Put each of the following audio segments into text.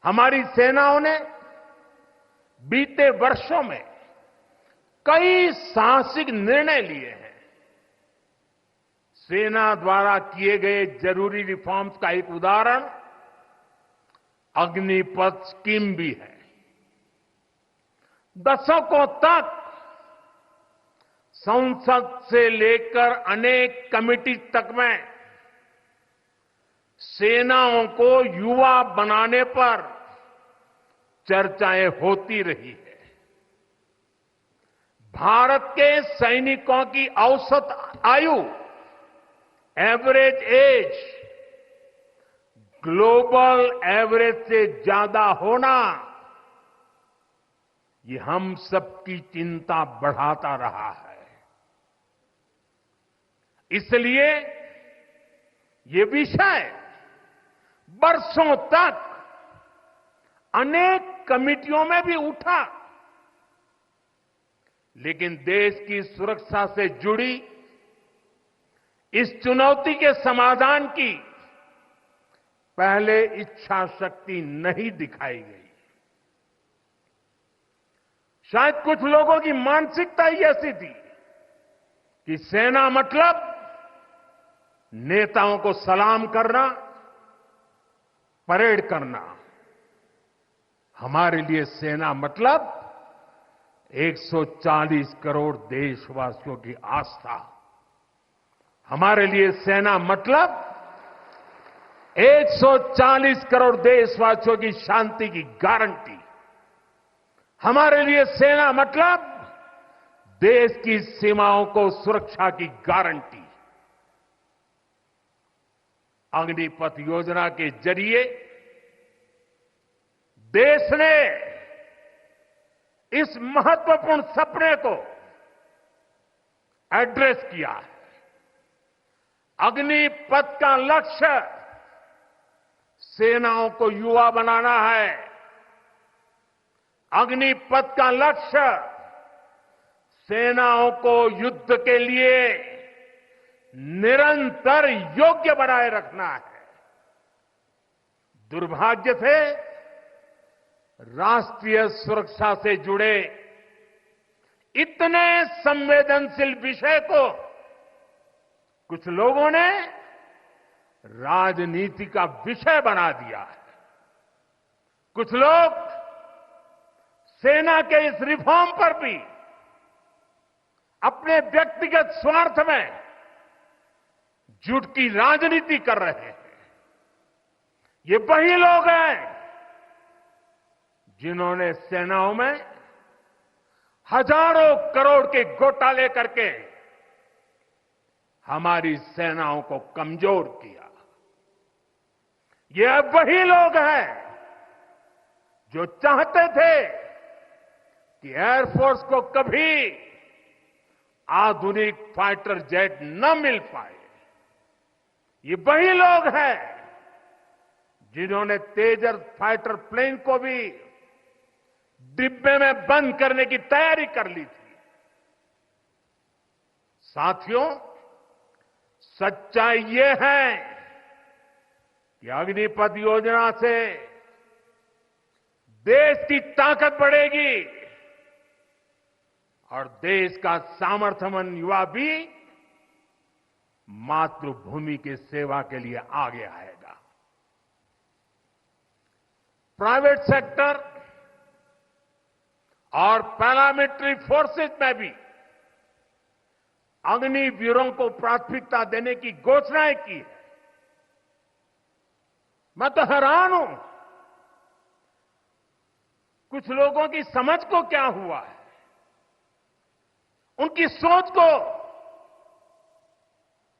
हमारी सेनाओं ने बीते वर्षों में कई साहसिक निर्णय लिए हैं। सेना द्वारा किए गए जरूरी रिफॉर्म्स का एक उदाहरण अग्निपथ स्कीम भी है। दशकों तक संसद से लेकर अनेक कमेटी तक में सेनाओं को युवा बनाने पर चर्चाएं होती रही है। भारत के सैनिकों की औसत आयु, एवरेज एज, ग्लोबल एवरेज से ज्यादा होना, ये हम सबकी चिंता बढ़ाता रहा है। इसलिए ये विषय बरसों तक अनेक कमिटियों में भी उठा, लेकिन देश की सुरक्षा से जुड़ी इस चुनौती के समाधान की पहले इच्छा शक्ति नहीं दिखाई गई। शायद कुछ लोगों की मानसिकता ही ऐसी थी कि सेना मतलब नेताओं को सलाम करना, परेड करना। हमारे लिए सेना मतलब 140 करोड़ देशवासियों की आस्था। हमारे लिए सेना मतलब 140 करोड़ देशवासियों की शांति की गारंटी। हमारे लिए सेना मतलब देश की सीमाओं को सुरक्षा की गारंटी। अग्निपथ योजना के जरिए देश ने इस महत्वपूर्ण सपने को एड्रेस किया है। अग्निपथ का लक्ष्य सेनाओं को युवा बनाना है। अग्निपथ का लक्ष्य सेनाओं को युद्ध के लिए निरंतर योग्य बनाए रखना है। दुर्भाग्य से राष्ट्रीय सुरक्षा से जुड़े इतने संवेदनशील विषय को कुछ लोगों ने राजनीति का विषय बना दिया है। कुछ लोग सेना के इस रिफॉर्म पर भी अपने व्यक्तिगत स्वार्थ में झूठ की राजनीति कर रहे हैं। ये वही लोग हैं जिन्होंने सेनाओं में हजारों करोड़ के घोटाले करके हमारी सेनाओं को कमजोर किया। ये अब वही लोग हैं जो चाहते थे कि एयरफोर्स को कभी आधुनिक फाइटर जेट न मिल पाए। ये वही लोग हैं जिन्होंने तेजस फाइटर प्लेन को भी डिब्बे में बंद करने की तैयारी कर ली थी। साथियों, सच्चाई ये है कि अग्निपथ योजना से देश की ताकत बढ़ेगी और देश का सामर्थ्यवान युवा भी मातृभूमि की सेवा के लिए आगे आएगा। प्राइवेट सेक्टर और पैरामिलिट्री फोर्सेस में भी अग्निवीरों को प्राथमिकता देने की घोषणाएं की है। मैं तो हैरान हूं, कुछ लोगों की समझ को क्या हुआ है, उनकी सोच को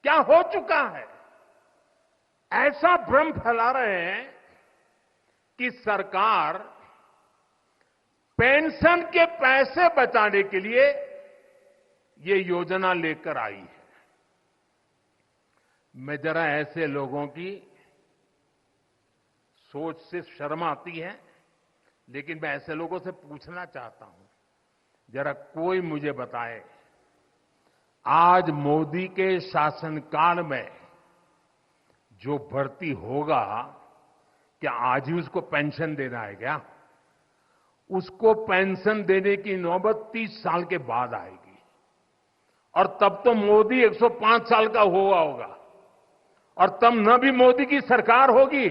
क्या हो चुका है। ऐसा भ्रम फैला रहे हैं कि सरकार पेंशन के पैसे बचाने के लिए ये योजना लेकर आई है। मैं जरा ऐसे लोगों की सोच से शर्म आती है, लेकिन मैं ऐसे लोगों से पूछना चाहता हूं, जरा कोई मुझे बताए, आज मोदी के शासनकाल में जो भर्ती होगा, क्या आज ही उसको पेंशन देना है क्या? उसको पेंशन देने की नौबत 30 साल के बाद आएगी और तब तो मोदी 105 साल का हुआ होगा और तब न भी मोदी की सरकार होगी।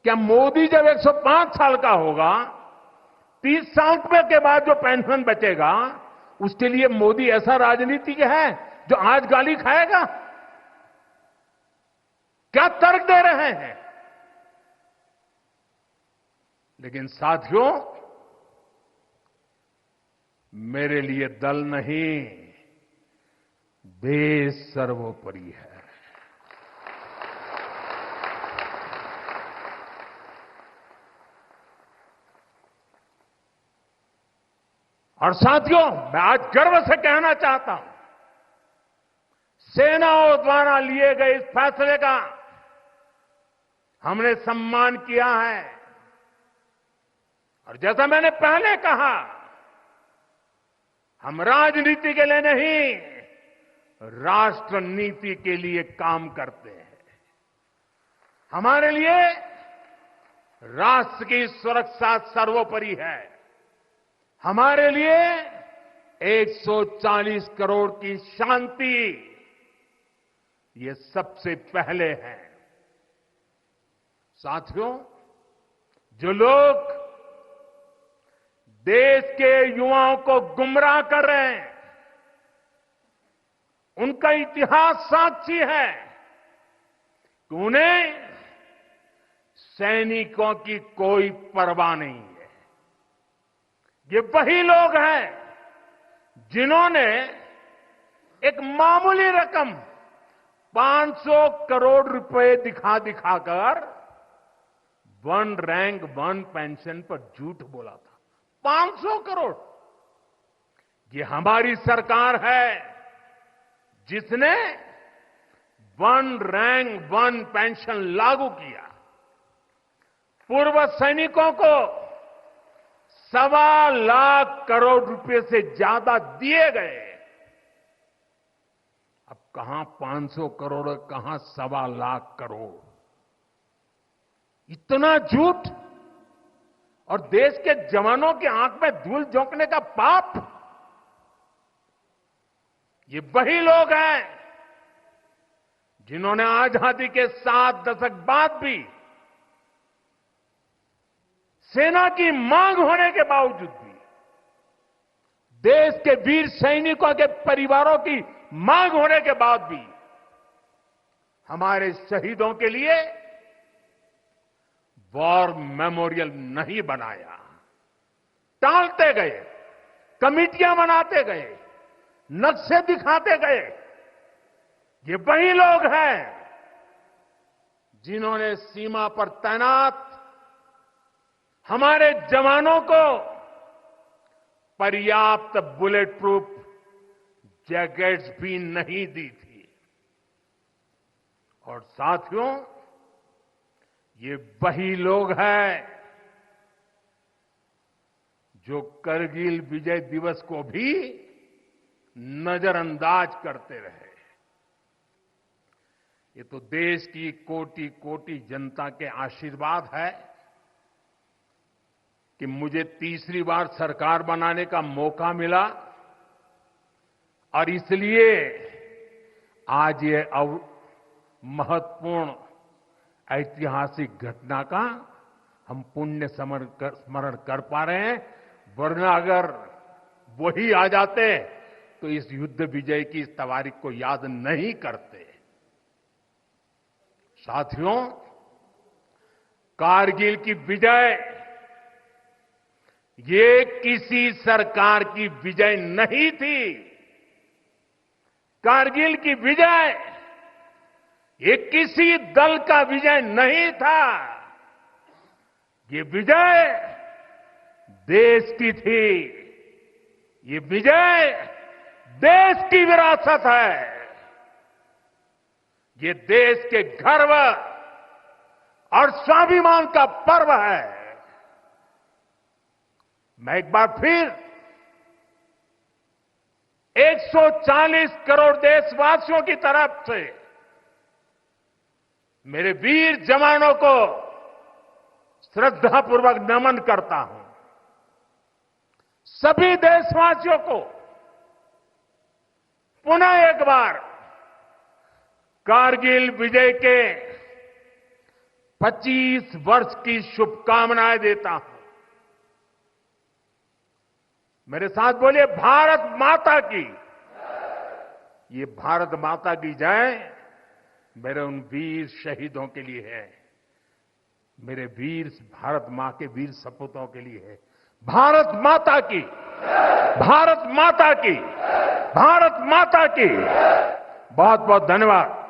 क्या मोदी जब 105 साल का होगा, 30 साल के बाद जो पेंशन बचेगा उसके लिए मोदी ऐसा राजनीतिक है जो आज गाली खाएगा? क्या तर्क दे रहे हैं? लेकिन साथियों, मेरे लिए दल नहीं, देश सर्वोपरि है। और साथियों, मैं आज गर्व से कहना चाहता हूं, सेनाओं द्वारा लिए गए इस फैसले का हमने सम्मान किया है। और जैसा मैंने पहले कहा, हम राजनीति के लिए नहीं, राष्ट्र नीति के लिए काम करते हैं। हमारे लिए राष्ट्र की सुरक्षा सर्वोपरि है। हमारे लिए 140 करोड़ की शांति ये सबसे पहले है। साथियों, जो लोग देश के युवाओं को गुमराह कर रहे हैं, उनका इतिहास साक्षी है कि उन्हें सैनिकों की कोई परवाह नहीं है। ये वही लोग हैं जिन्होंने एक मामूली रकम 500 करोड़ रुपए दिखाकर वन रैंक वन पेंशन पर झूठ बोला था। 500 करोड़। ये हमारी सरकार है जिसने वन रैंक वन पेंशन लागू किया। पूर्व सैनिकों को 1.25 लाख करोड़ रुपए से ज्यादा दिए गए। अब कहां 500 करोड़, कहां 1.25 लाख करोड़। इतना झूठ और देश के जवानों की आंख में धूल झोंकने का पाप। ये वही लोग हैं जिन्होंने आजादी के 7 दशक बाद भी सेना की मांग होने के बावजूद भी, देश के वीर सैनिकों के परिवारों की मांग होने के बाद भी हमारे शहीदों के लिए वॉर मेमोरियल नहीं बनाया। टालते गए, कमिटियां बनाते गए, नक्शे दिखाते गए। ये वही लोग हैं जिन्होंने सीमा पर तैनात हमारे जवानों को पर्याप्त बुलेट प्रूफ जैकेट्स भी नहीं दी थी। और साथियों, ये वही लोग हैं जो करगिल विजय दिवस को भी नजरअंदाज करते रहे। ये तो देश की कोटि कोटि जनता के आशीर्वाद है कि मुझे तीसरी बार सरकार बनाने का मौका मिला और इसलिए आज ये महत्वपूर्ण ऐतिहासिक घटना का हम पुण्य स्मरण कर पा रहे हैं। वरना अगर वही आ जाते तो इस युद्ध विजय की इस तारीख को याद नहीं करते। साथियों, कारगिल की विजय ये किसी सरकार की विजय नहीं थी। कारगिल की विजय ये किसी दल का विजय नहीं था। ये विजय देश की थी। ये विजय देश की विरासत है। ये देश के गर्व और स्वाभिमान का पर्व है। मैं एक बार फिर 140 करोड़ देशवासियों की तरफ से मेरे वीर जवानों को श्रद्धापूर्वक नमन करता हूं। सभी देशवासियों को पुनः एक बार कारगिल विजय के 25 वर्ष की शुभकामनाएं देता हूं। मेरे साथ बोलिए, भारत माता की। ये भारत माता की जय मेरे उन वीर शहीदों के लिए है, मेरे वीर भारत मां के वीर सपूतों के लिए है। भारत माता की, भारत माता की, भारत माता की। बहुत बहुत धन्यवाद।